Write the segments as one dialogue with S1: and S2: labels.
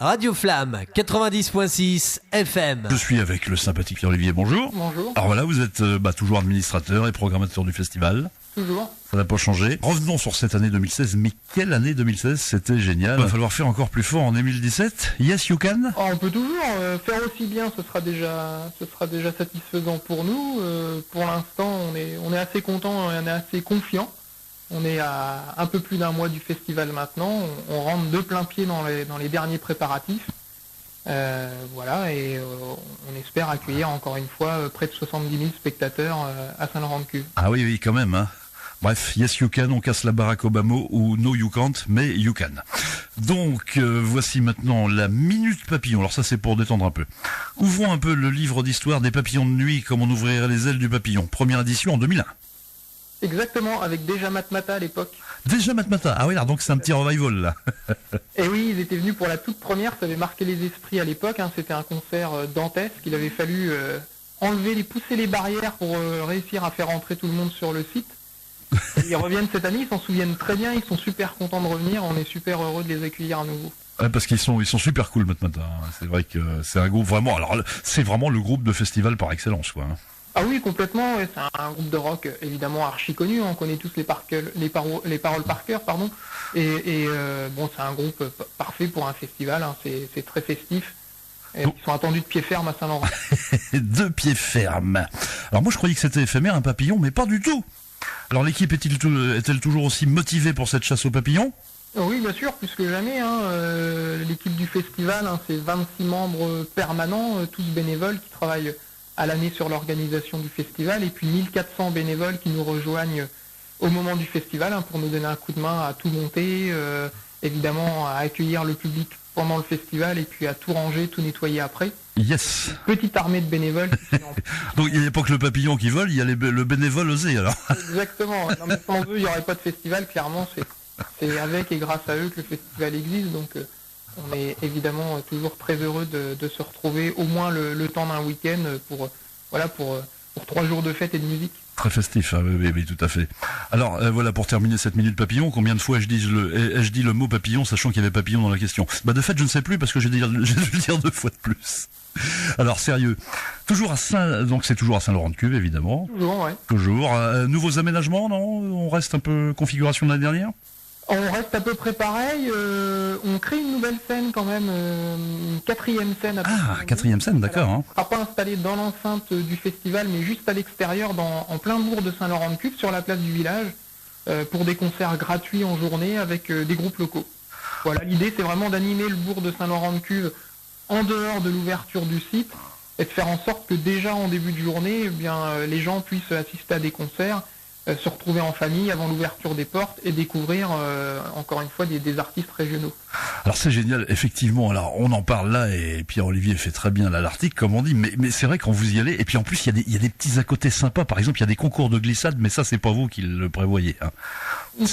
S1: Radio Flamme 90.6 FM.
S2: Je suis avec le sympathique Pierre-Olivier, bonjour.
S3: Bonjour.
S2: Alors voilà, vous êtes toujours administrateur et programmateur du festival.
S3: Toujours.
S2: Ça n'a pas changé. Revenons sur cette année 2016. Mais quelle année 2016? C'était génial. Il va falloir faire encore plus fort en 2017. Yes, you can.
S3: On peut toujours faire aussi bien, ce sera déjà satisfaisant pour nous. Pour l'instant, on est assez content et on est assez confiant. On est à un peu plus d'un mois du festival maintenant. On rentre de plein pied dans les derniers préparatifs. Voilà, et on espère accueillir encore une fois près de 70 000 spectateurs à Saint-Laurent-de-Cuve.
S2: Ah oui, quand même. Hein. Bref, yes you can, on casse la Barack Obama ou no you can't, mais you can. Donc, voici maintenant la Minute Papillon. Alors ça, c'est pour détendre un peu. Ouvrons un peu le livre d'histoire des papillons de nuit, comme on ouvrirait les ailes du papillon. Première édition en 2001.
S3: Exactement, avec déjà Matmata à l'époque.
S2: Déjà Matmata, ah oui, alors donc c'est un petit revival là.
S3: Et oui, ils étaient venus pour la toute première, ça avait marqué les esprits à l'époque, hein. C'était un concert dantesque, il avait fallu pousser les barrières pour réussir à faire entrer tout le monde sur le site. Ils reviennent cette année, ils s'en souviennent très bien, ils sont super contents de revenir, on est super heureux de les accueillir à nouveau.
S2: Ouais, parce qu'ils sont super cool Matmata. C'est vrai que c'est un groupe vraiment, alors c'est vraiment le groupe de festival par excellence quoi.
S3: Ah oui, complètement, ouais, c'est un groupe de rock évidemment archi connu, on connaît tous les paroles par cœur, pardon. Et bon, c'est un groupe parfait pour un festival, hein, c'est très festif. Et ils sont attendus de pied ferme à Saint-Laurent.
S2: De pied ferme. Alors moi je croyais que c'était éphémère un papillon, mais pas du tout. Alors l'équipe est-elle toujours aussi motivée pour cette chasse aux papillons?
S3: Oui, bien sûr, plus que jamais. Hein, l'équipe du festival, hein, c'est 26 membres permanents, tous bénévoles qui travaillent à l'année sur l'organisation du festival, et puis 1400 bénévoles qui nous rejoignent au moment du festival, hein, pour nous donner un coup de main à tout monter, évidemment à accueillir le public pendant le festival, et puis à tout ranger, tout nettoyer après.
S2: Yes.
S3: Petite armée de bénévoles.
S2: Donc il n'y a pas que le papillon qui vole, il y a le bénévole osé alors.
S3: Exactement. Non, mais sans eux, il n'y aurait pas de festival, clairement, c'est avec et grâce à eux que le festival existe, donc on est évidemment toujours très heureux de se retrouver au moins le temps d'un week-end pour 3 jours de fête et de musique.
S2: Très festif, hein, oui, tout à fait. Alors voilà, pour terminer cette minute papillon, combien de fois ai-je dit le mot papillon, sachant qu'il y avait papillon dans la question? Bah de fait, je ne sais plus parce que j'ai dû le dire 2 fois de plus. Alors sérieux, donc c'est toujours à Saint-Laurent-de-Cuve évidemment.
S3: Toujours, ouais.
S2: Toujours. Nouveaux aménagements, non? On reste un peu configuration de l'année dernière?
S3: On reste à peu près pareil, on crée une nouvelle scène quand même, une 4e scène.
S2: Ah, 4e scène, d'accord.
S3: Hein. Elle ne sera pas installée dans l'enceinte du festival, mais juste à l'extérieur, en plein bourg de Saint-Laurent-de-Cuve, sur la place du village, pour des concerts gratuits en journée avec des groupes locaux. Voilà, l'idée c'est vraiment d'animer le bourg de Saint-Laurent-de-Cuve en dehors de l'ouverture du site, et de faire en sorte que déjà en début de journée, eh bien, les gens puissent assister à des concerts, se retrouver en famille avant l'ouverture des portes et découvrir encore une fois des artistes régionaux.
S2: Alors c'est génial, effectivement. Alors on en parle là et Pierre-Olivier fait très bien là l'article comme on dit, mais c'est vrai quand vous y allez, et puis en plus il y a des petits à côté sympas. Par exemple il y a des concours de glissade, mais ça c'est pas vous qui le prévoyez. Hein.
S3: Non,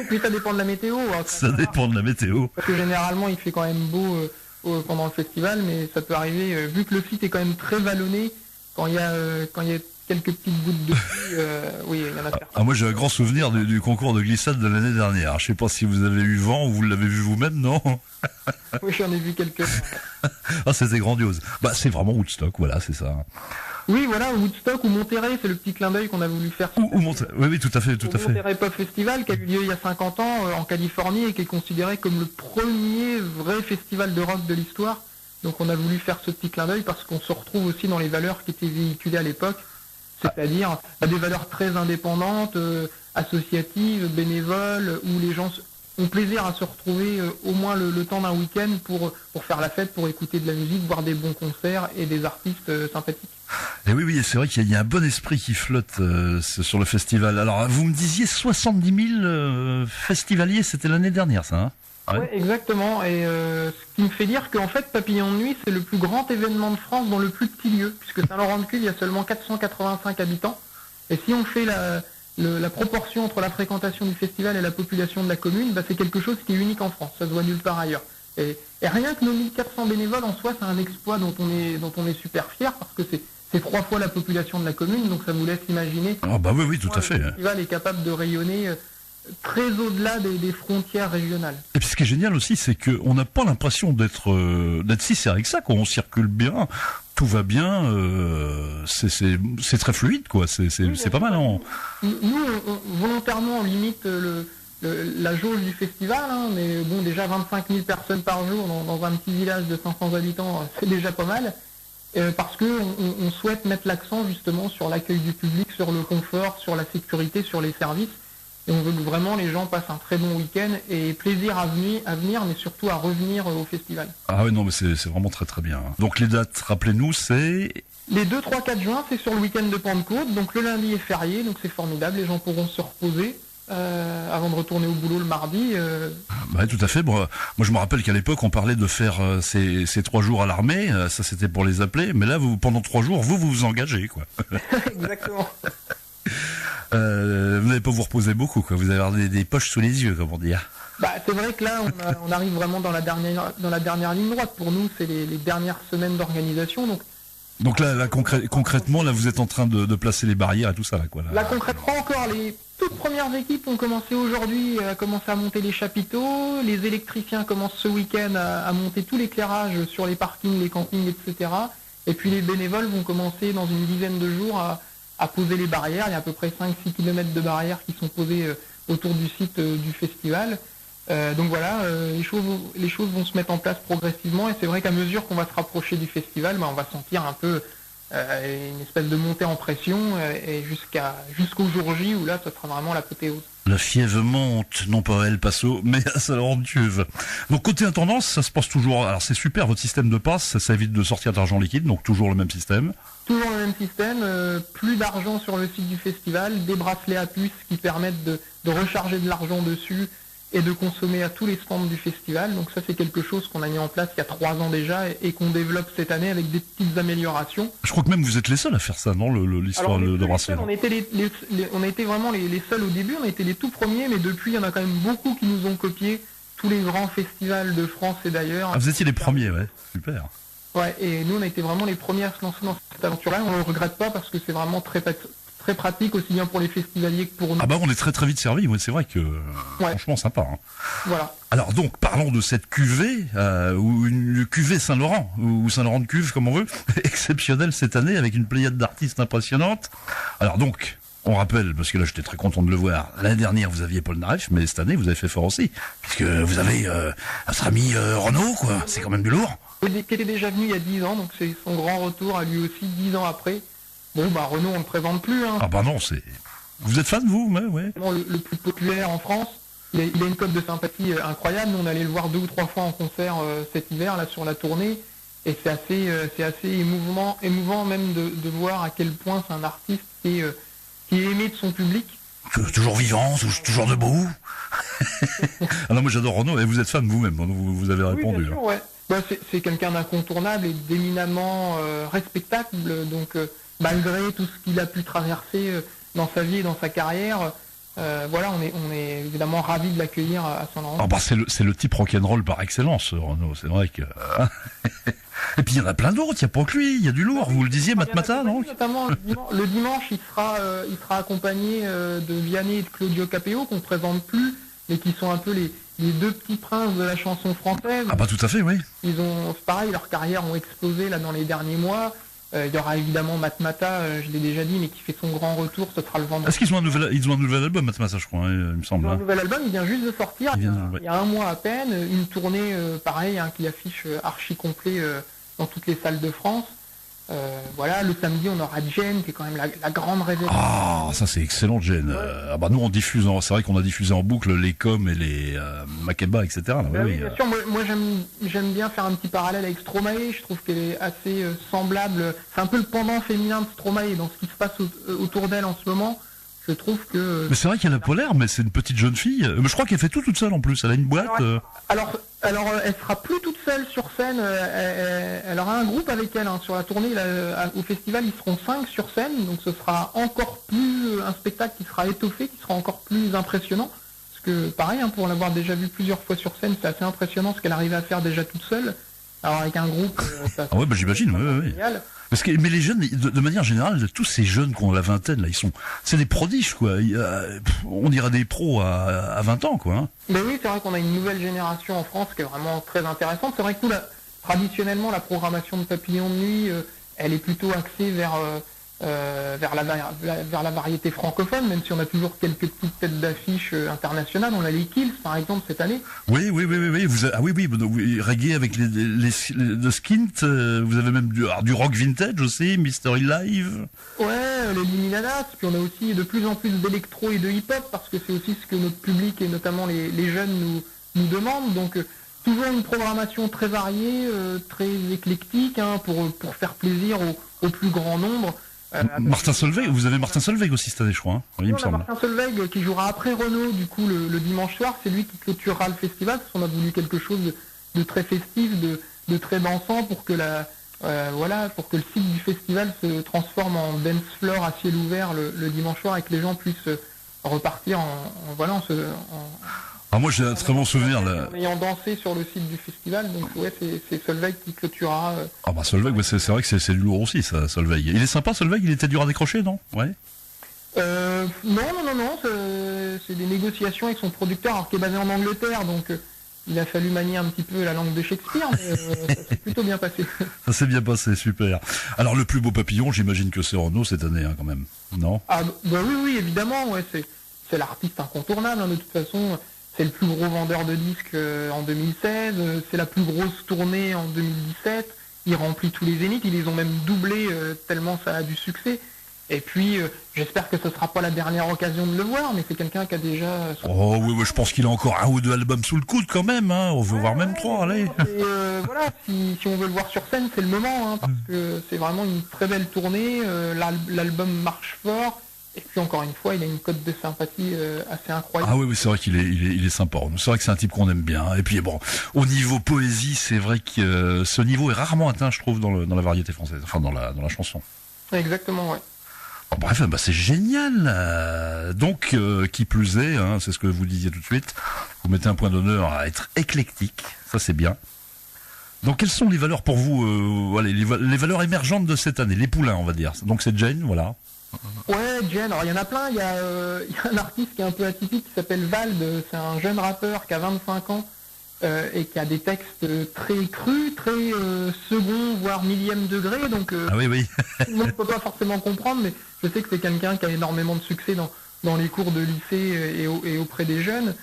S3: puis ça dépend de la météo. Hein,
S2: ça dépend de la météo.
S3: Parce que généralement il fait quand même beau pendant le festival, mais ça peut arriver vu que le site est quand même très vallonné quand il y a quelques petites gouttes de pluie, oui, il y en a certains.
S2: Ah, moi j'ai un grand souvenir du concours de glissade de l'année dernière. Je sais pas si vous avez eu vent ou vous l'avez vu vous-même, non?
S3: Oui, j'en ai vu quelques-uns.
S2: Ah, c'était grandiose. Bah, c'est vraiment Woodstock, voilà, c'est ça.
S3: Oui, voilà, Woodstock ou Monterey, c'est le petit clin d'œil qu'on a voulu faire.
S2: Oui, tout à fait.
S3: Monterey Pop Festival, qui a eu lieu il y a 50 ans en Californie et qui est considéré comme le premier vrai festival de rock de l'histoire. Donc on a voulu faire ce petit clin d'œil parce qu'on se retrouve aussi dans les valeurs qui étaient véhiculées à l'époque. C'est-à-dire des valeurs très indépendantes, associatives, bénévoles, où les gens ont plaisir à se retrouver au moins le temps d'un week-end pour faire la fête, pour écouter de la musique, voir des bons concerts et des artistes sympathiques.
S2: Et oui, c'est vrai qu'il y a un bon esprit qui flotte sur le festival. Alors, vous me disiez 70 000 festivaliers, c'était l'année dernière, ça, hein?
S3: Ouais, exactement. Et ce qui me fait dire qu'en fait, Papillon de Nuit, c'est le plus grand événement de France dans le plus petit lieu, puisque Saint-Laurent-de-Cuve, il y a seulement 485 habitants. Et si on fait la proportion entre la fréquentation du festival et la population de la commune, bah, c'est quelque chose qui est unique en France. Ça se voit nulle part ailleurs. Et rien que nos 1400 bénévoles en soi, c'est un exploit dont on est super fiers, parce que c'est 3 fois la population de la commune, donc ça vous laisse imaginer.
S2: Ah bah oui, tout à fait.
S3: Le festival est capable de rayonner très au-delà des frontières régionales.
S2: Et puis ce qui est génial aussi, c'est qu'on n'a pas l'impression d'être si serré que ça, quoi. On circule bien, tout va bien, c'est très fluide, quoi. C'est pas mal, hein.
S3: Nous, volontairement, on limite la jauge du festival, hein, mais bon, déjà 25 000 personnes par jour dans un petit village de 500 habitants, c'est déjà pas mal, parce que on souhaite mettre l'accent justement sur l'accueil du public, sur le confort, sur la sécurité, sur les services, et on veut que vraiment les gens passent un très bon week-end et plaisir à venir, mais surtout à revenir au festival.
S2: Ah oui, non, mais c'est vraiment très très bien. Donc les dates, rappelez-nous, c'est...
S3: Les 2, 3, 4 juin, c'est sur le week-end de Pentecôte, donc le lundi est férié, donc c'est formidable, les gens pourront se reposer. Avant de retourner au boulot le mardi.
S2: Ouais, tout à fait. Bon, moi, je me rappelle qu'à l'époque, on parlait de faire ces 3 jours à l'armée. Ça, c'était pour les appeler. Mais là, pendant 3 jours, vous engagez, quoi.
S3: Exactement.
S2: Vous n'allez pas vous reposer beaucoup, quoi. Vous allez avoir des poches sous les yeux, comme on dit.
S3: C'est vrai que là, on arrive vraiment dans la dernière ligne droite. Pour nous, c'est les dernières semaines d'organisation.
S2: Donc là concrètement, là, vous êtes en train de placer les barrières et tout ça, là, quoi.
S3: Là, concrètement, encore les toutes premières équipes ont commencé aujourd'hui à monter les chapiteaux. Les électriciens commencent ce week-end à monter tout l'éclairage sur les parkings, les campings, etc. Et puis les bénévoles vont commencer dans une dizaine de jours à poser les barrières. Il y a à peu près 5-6 km de barrières qui sont posées autour du site du festival. Donc voilà, les choses vont se mettre en place progressivement, et c'est vrai qu'à mesure qu'on va se rapprocher du festival, on va sentir un peu une espèce de montée en pression, et jusqu'au jour J où là, ça sera vraiment l'apothéose.
S2: La fièvre monte, non pas à El Paso, mais à Saint-Laurent-de-Cuve. Donc côté intendance, ça se passe toujours. Alors c'est super, votre système de passe, ça évite de sortir d'argent liquide, donc toujours le même système.
S3: Toujours le même système, plus d'argent sur le site du festival, des bracelets à puce qui permettent de recharger de l'argent dessus et de consommer à tous les stands du festival. Donc ça, c'est quelque chose qu'on a mis en place il y a 3 ans déjà et qu'on développe cette année avec des petites améliorations.
S2: Je crois que même vous êtes les seuls à faire ça, non, l'histoire de bracelet.
S3: On a été vraiment les seuls au début, on a été les tout premiers, mais depuis, il y en a quand même beaucoup qui nous ont copié, tous les grands festivals de France et d'ailleurs.
S2: Ah, vous étiez les premiers, ouais, super.
S3: Ouais, et nous, on a été vraiment les premiers à se lancer dans cette aventure-là. On ne le regrette pas parce que c'est vraiment très pratique, aussi bien pour les festivaliers que pour nous.
S2: Ah on est très très vite servi, ouais, c'est vrai que franchement sympa. Hein.
S3: Voilà.
S2: Alors donc parlons de cette cuvée, ou une cuvée Saint-Laurent, ou Saint-Laurent-de-Cuve comme on veut, exceptionnelle cette année avec une pléiade d'artistes impressionnante. Alors donc, on rappelle, parce que là j'étais très content de le voir, l'année dernière vous aviez Paul Naref, mais cette année vous avez fait fort aussi, puisque vous avez notre ami Renaud, quoi, c'est quand même du lourd.
S3: Qui était déjà venu il y a 10 ans, donc c'est son grand retour à lui aussi 10 ans après. Bon, Renaud, on ne le présente plus. Hein.
S2: Ah non, c'est... Vous êtes fan, vous? Ouais.
S3: Le plus populaire en France. Il a une cote de sympathie incroyable. Nous, on allait le voir 2 ou 3 fois en concert cet hiver, là, sur la tournée. Et c'est assez émouvant même de voir à quel point c'est un artiste qui est aimé de son public.
S2: Toujours vivant, toujours debout. Ah non, moi j'adore Renaud, et vous êtes fan vous-même, vous avez répondu.
S3: Oui, bien sûr, ouais. C'est quelqu'un d'incontournable et d'éminemment respectable, donc malgré tout ce qu'il a pu traverser dans sa vie et dans sa carrière, on est évidemment ravis de l'accueillir à Saint-Laurent.
S2: C'est le type rock'n'roll par excellence, Renaud, c'est vrai que... Et puis il y en a plein d'autres, il n'y a pas que lui, il y a du lourd, vous le disiez, Matmata, non?
S3: Notamment le dimanche, il sera accompagné de Vianney et de Claudio Capéo, qu'on ne présente plus, mais qui sont un peu les 2 petits princes de la chanson française.
S2: Ah tout à fait, oui.
S3: C'est pareil, leurs carrières ont explosé là dans les derniers mois. Il y aura évidemment Matmata, je l'ai déjà dit, mais qui fait son grand retour, ce sera le vendredi.
S2: Est-ce qu'ils ont un nouvel album, Matmata, je crois, il me semble.
S3: Ils ont un nouvel album, il vient juste de sortir, il y a 1 mois à peine, une tournée pareil, qui affiche archi complet dans toutes les salles de France. Le samedi on aura Jen qui est quand même la grande révélation.
S2: Ah ça c'est excellent, Jen. Ouais. Nous on diffuse, c'est vrai qu'on a diffusé en boucle les Com et les Makeba, etc.
S3: Oui, bien sûr, moi j'aime bien faire un petit parallèle avec Stromae, je trouve qu'elle est assez semblable, c'est un peu le pendant féminin de Stromae dans ce qui se passe autour d'elle en ce moment. Je trouve que...
S2: Mais c'est vrai qu'elle a pas l'air, mais c'est une petite jeune fille. Mais je crois qu'elle fait tout toute seule en plus. Elle a une boîte.
S3: Alors elle sera plus toute seule sur scène. Elle aura un groupe avec elle sur la tournée. Au festival, ils seront 5 sur scène. Donc ce sera encore plus un spectacle qui sera étoffé, qui sera encore plus impressionnant. Parce que pareil, pour l'avoir déjà vu plusieurs fois sur scène, c'est assez impressionnant ce qu'elle arrivait à faire déjà toute seule. Alors avec un groupe...
S2: j'imagine, oui. Mais les jeunes, de manière générale, tous ces jeunes qui ont la vingtaine, là, c'est des prodiges, quoi. On dirait des pros à 20 ans, quoi. Hein.
S3: Mais oui, c'est vrai qu'on a une nouvelle génération en France qui est vraiment très intéressante. C'est vrai que nous, traditionnellement, la programmation de Papillon de Nuit, elle est plutôt axée vers la variété francophone, même si on a toujours quelques petites têtes d'affiche internationales. On a les Kills, par exemple, cette année.
S2: Oui. Reggae avec le Skint. Vous avez même du rock vintage aussi, Mystery Live.
S3: Ouais, les Liminadas. Puis on a aussi de plus en plus d'électro et de hip-hop, parce que c'est aussi ce que notre public et notamment les jeunes nous demandent. Donc toujours une programmation très variée, très éclectique, hein, pour faire plaisir au plus grand nombre.
S2: Martin Solveig, vous avez Martin Solveig aussi cette année, je crois. Hein. Oui, il me semble.
S3: Martin Solveig qui jouera après Renaud, du coup, le dimanche soir. C'est lui qui clôturera le festival, parce qu'on a voulu quelque chose de très festif, de très dansant, pour que pour que le site du festival se transforme en dance floor à ciel ouvert le dimanche soir, et que les gens puissent repartir
S2: moi j'ai un très bon souvenir là.
S3: En ayant dansé sur le site du festival, donc ouais, c'est Solveig qui clôturera.
S2: Solveig, ouais, c'est vrai que c'est du lourd aussi, ça, Solveig. Il est sympa, Solveig, il était dur à décrocher, non? Ouais.
S3: Non, c'est des négociations avec son producteur, alors qui est basé en Angleterre, donc il a fallu manier un petit peu la langue de Shakespeare, mais ça s'est plutôt bien passé.
S2: Ça s'est bien passé, super. Alors le plus beau papillon, j'imagine que c'est Renaud cette année, hein, quand même, non?
S3: Oui, évidemment, ouais, c'est l'artiste incontournable, hein, de toute façon. C'est le plus gros vendeur de disques en 2016, c'est la plus grosse tournée en 2017, il remplit tous les zéniths, ils les ont même doublés tellement ça a du succès. Et puis, j'espère que ce sera pas la dernière occasion de le voir, mais c'est quelqu'un qui a déjà...
S2: Oh oui, je pense qu'il a encore 1 ou 2 albums sous le coude quand même, hein. On veut voir même 3, allez.
S3: Et voilà, si on veut le voir sur scène, c'est le moment, hein, parce que c'est vraiment une très belle tournée, l'album marche fort. Et puis encore une fois, il a une cote de sympathie assez incroyable.
S2: Ah oui, c'est vrai qu'il est sympa. C'est vrai que c'est un type qu'on aime bien. Et puis bon, au niveau poésie, c'est vrai que ce niveau est rarement atteint, je trouve, dans la variété française, enfin dans la chanson.
S3: Exactement, ouais.
S2: Bref, c'est génial. Donc, qui plus est, hein, c'est ce que vous disiez tout de suite, vous mettez un point d'honneur à être éclectique, ça c'est bien. Donc, quelles sont les valeurs pour vous, les valeurs émergentes de cette année, les poulains, on va dire. Donc, c'est Jane, voilà.
S3: Ouais, Jane, alors il y en a plein, il y a un artiste qui est un peu atypique qui s'appelle Vald, c'est un jeune rappeur qui a 25 ans et qui a des textes très crus, très second, voire millième degré, donc
S2: oui.
S3: Tout le monde ne peut pas forcément comprendre, mais je sais que c'est quelqu'un qui a énormément de succès dans les cours de lycée et auprès des jeunes.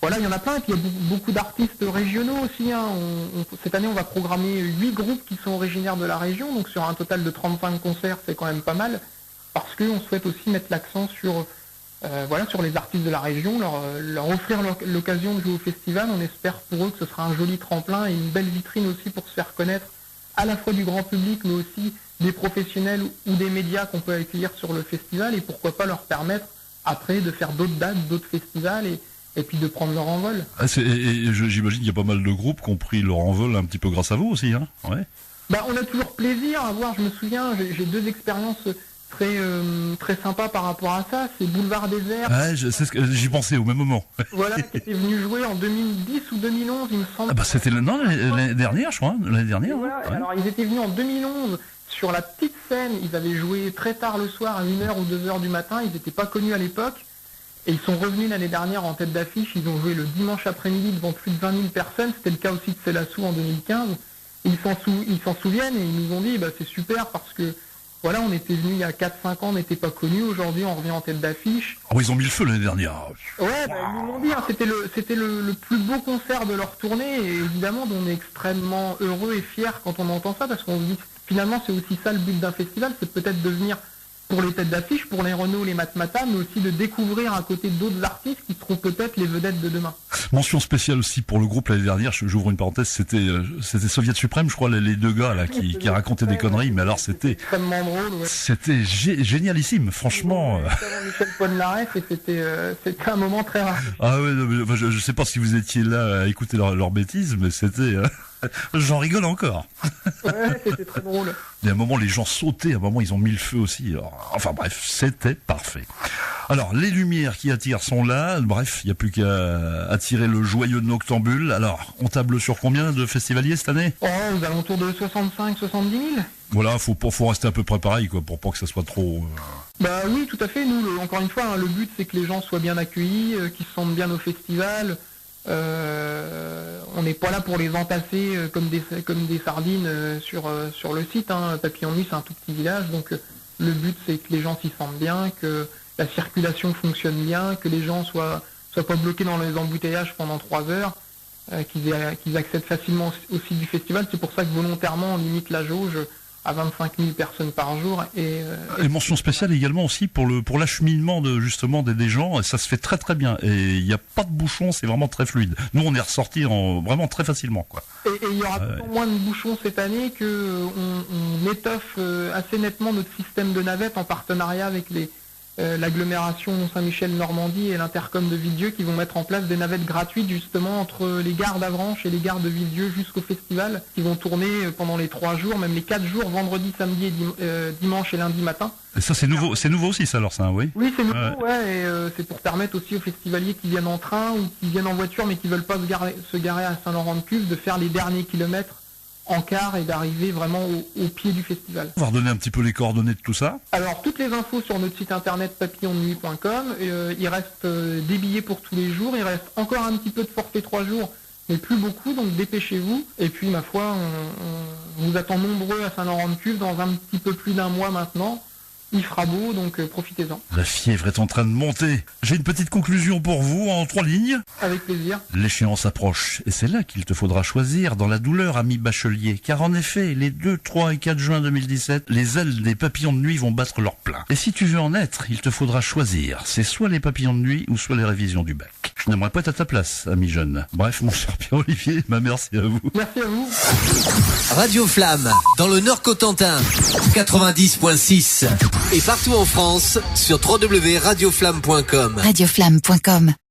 S3: Voilà, il y en a plein, et puis il y a beaucoup d'artistes régionaux aussi. Hein. Cette année, on va programmer 8 groupes qui sont originaires de la région, donc sur un total de 35 concerts, c'est quand même pas mal, parce qu'on souhaite aussi mettre l'accent sur les artistes de la région, leur offrir l'occasion de jouer au festival. On espère pour eux que ce sera un joli tremplin et une belle vitrine aussi pour se faire connaître à la fois du grand public, mais aussi des professionnels ou des médias qu'on peut accueillir sur le festival, et pourquoi pas leur permettre après de faire d'autres dates, d'autres festivals, et puis de prendre leur envol.
S2: J'imagine qu'il y a pas mal de groupes qui ont pris leur envol un petit peu grâce à vous aussi, hein. Ouais.
S3: On a toujours plaisir à voir, je me souviens, j'ai 2 expériences très sympas par rapport à ça. C'est Boulevard Désert.
S2: Ouais, j'y pensais au même moment.
S3: Voilà, qui était venu jouer en 2010 ou 2011, il me semble.
S2: C'était l'année dernière, je crois, hein, l'année dernière.
S3: Voilà,
S2: ouais.
S3: Alors ils étaient venus en 2011 sur la petite scène, ils avaient joué très tard le soir, à 1h ou 2h du matin, ils n'étaient pas connus à l'époque. Et ils sont revenus l'année dernière en tête d'affiche, ils ont joué le dimanche après-midi devant plus de 20 000 personnes, c'était le cas aussi de Célassou en 2015. Et ils s'en souviennent et ils nous ont dit, c'est super parce que, voilà, on était venus il y a 4-5 ans, on n'était pas connus, aujourd'hui on revient en tête d'affiche.
S2: Oh, ils ont mis le feu l'année dernière.
S3: Ouais, ils nous l'ont dit, hein, c'était le plus beau concert de leur tournée, et évidemment on est extrêmement heureux et fiers quand on entend ça, parce qu'on se dit, finalement c'est aussi ça le but d'un festival, c'est peut-être de venir pour les têtes d'affiche, pour les Renaud, les Matmata, mais aussi de découvrir à côté d'autres artistes qui seront peut-être les vedettes de demain.
S2: Mention spéciale aussi pour le groupe l'année dernière, j'ouvre une parenthèse, c'était Soviet Suprême, je crois, les 2 gars là qui racontaient des conneries, mais alors c'était
S3: extrêmement drôle. Ouais.
S2: C'était génialissime, franchement.
S3: Michel Polnareff, et c'était un moment très rare.
S2: Ah ouais, je sais pas si vous étiez là à écouter leurs bêtises, mais c'était... J'en rigole encore.
S3: Ouais, c'était très drôle.
S2: Et à un moment, les gens sautaient, à un moment, ils ont mis le feu aussi. Enfin bref, c'était parfait. Alors, les lumières qui attirent sont là. Bref, il n'y a plus qu'à attirer le joyeux noctambule. Alors, on table sur combien de festivaliers cette année?
S3: Oh, aux alentours de 65-70 000.
S2: Voilà, faut rester à peu près pareil, quoi, pour pas que ça soit trop...
S3: Bah oui, tout à fait. Nous, encore une fois, hein, le but c'est que les gens soient bien accueillis, qu'ils se sentent bien au festival. On n'est pas là pour les entasser comme des sardines sur le site. Hein. Papillon de Nuit, c'est un tout petit village, donc le but c'est que les gens s'y sentent bien, que la circulation fonctionne bien, que les gens soient pas bloqués dans les embouteillages pendant 3 heures, qu'ils accèdent facilement au site du festival. C'est pour ça que volontairement on limite la jauge à 25 000 personnes par jour. Et
S2: mention spéciale également aussi pour l'acheminement justement des gens, et ça se fait très très bien. Et il n'y a pas de bouchons, c'est vraiment très fluide. Nous, on est ressortis vraiment très facilement, quoi.
S3: Et il y aura moins de bouchons cette année on étoffe assez nettement notre système de navettes en partenariat avec l'agglomération Saint-Michel-Normandie et l'Intercom de Villedieu qui vont mettre en place des navettes gratuites justement entre les gares d'Avranches et les gares de Villedieu jusqu'au festival, qui vont tourner pendant les 3 jours, même les 4 jours, vendredi, samedi et dimanche et lundi matin.
S2: Et ça c'est nouveau aussi ça alors ça, oui.
S3: Oui, c'est nouveau, ouais, et c'est pour permettre aussi aux festivaliers qui viennent en train ou qui viennent en voiture mais qui veulent pas se garer à Saint-Laurent-de-Cuves de faire les derniers kilomètres en car et d'arriver vraiment au pied du festival.
S2: On va redonner un petit peu les coordonnées de tout ça.
S3: Alors, toutes les infos sur notre site internet papillondenuit.com. Il reste des billets pour tous les jours. Il reste encore un petit peu de forfait 3 jours, mais plus beaucoup, donc dépêchez-vous. Et puis, ma foi, on vous attend nombreux à Saint-Laurent-de-Cuves dans un petit peu plus d'1 mois maintenant. Il fera beau, donc profitez-en.
S2: La fièvre est en train de monter. J'ai une petite conclusion pour vous en 3 lignes.
S3: Avec plaisir.
S2: L'échéance approche, et c'est là qu'il te faudra choisir dans la douleur, ami bachelier. Car en effet, les 2, 3 et 4 juin 2017, les ailes des papillons de nuit vont battre leur plein. Et si tu veux en être, il te faudra choisir. C'est soit les papillons de nuit ou soit les révisions du bac. Je n'aimerais pas être à ta place, ami jeune. Bref, mon cher Pierre-Olivier, merci à vous.
S3: Merci à vous.
S1: Radio Flamme, dans le Nord-Cotentin, 90.6. Et partout en France, sur www.radioflamme.com.
S4: Radioflamme.com